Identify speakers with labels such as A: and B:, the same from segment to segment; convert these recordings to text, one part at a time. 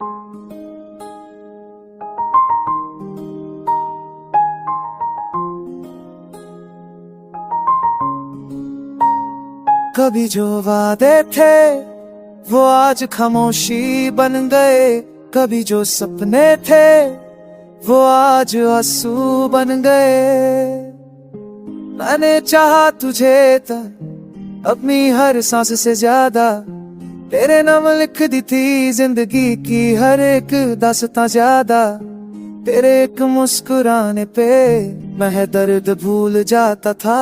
A: कभी जो वादे थे वो आज खामोशी बन गए, कभी जो सपने थे वो आज आंसू बन गए। मैंने चाहा तुझे तक अपनी हर सांस से ज्यादा, तेरे नाम लिख दी थी जिंदगी की हर एक दास्तां ज्यादा। तेरे एक मुस्कुराने पे मैं दर्द भूल जाता था,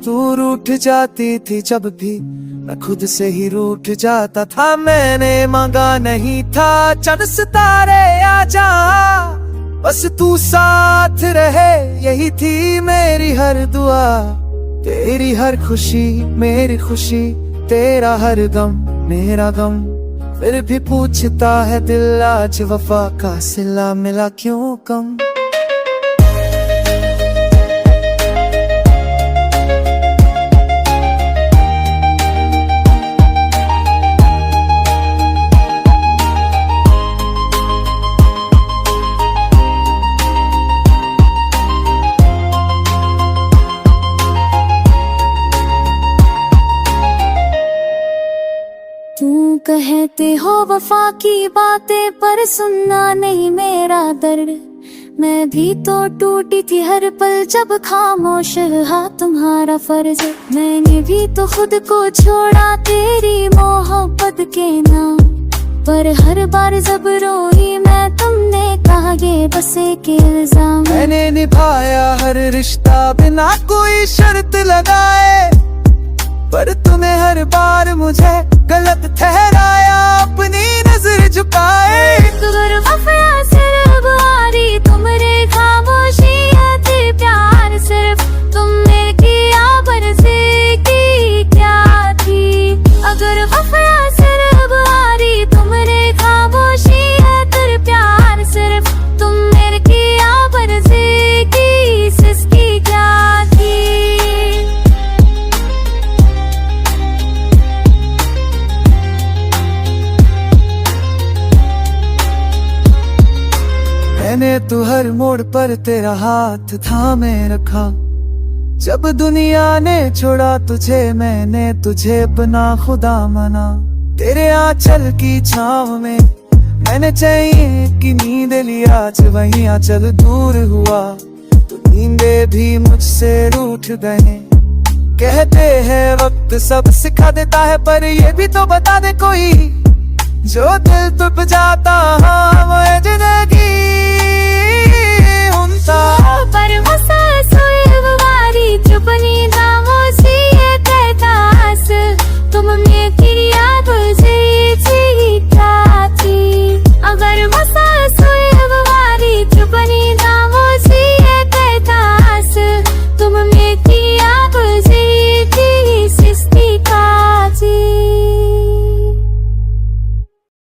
A: तू रूठ जाती थी जब भी मैं खुद से ही रूठ जाता था। मैंने मांगा नहीं था चंद सितारे आ जा, बस तू साथ रहे यही थी मेरी हर दुआ। तेरी हर खुशी मेरी खुशी, तेरा हर गम मेरा गम, फिर भी पूछता है दिल आज वफा का सिला मिला क्यों कम।
B: तू कहते हो वफा की बातें पर सुनना नहीं मेरा दर्द। मैं भी तो टूटी थी हर पल जब खामोश रहा तुम्हारा फर्ज। मैंने भी तो खुद को छोड़ा तेरी मोहब्बत के नाम पर, हर बार जब रोई मैं तुमने कहा ये बस एक इल्जाम।
A: मैंने निभाया हर रिश्ता बिना कोई शर्त लगाए, पर तुम्हें हर बार मुझे गलत ठहराया अपनी नजर झुकाए।
B: वफा सिर्फ आरी तुमरे खामोशियाँ थी प्यार सिर्फ तुमने किया बरसे की क्या थी। अगर वफा सिर्फ आरी तुमरे खामोशियाँ थी प्यार सिर्फ तुमने किया बरसे की सिसकी क्या थी।
A: मैंने तो हर मोड़ पर तेरा हाथ थामे रखा, जब दुनिया ने छोड़ा तुझे मैंने तुझे अपना खुदा माना। तेरे आंचल की छांव में मैंने चाहिए कि नींद लिया, आज वही आंचल दूर हुआ तो नींदे भी मुझसे रूठ गए। कहते हैं वक्त सब सिखा देता है, पर ये भी तो बता दे कोई जो दिल तुप जा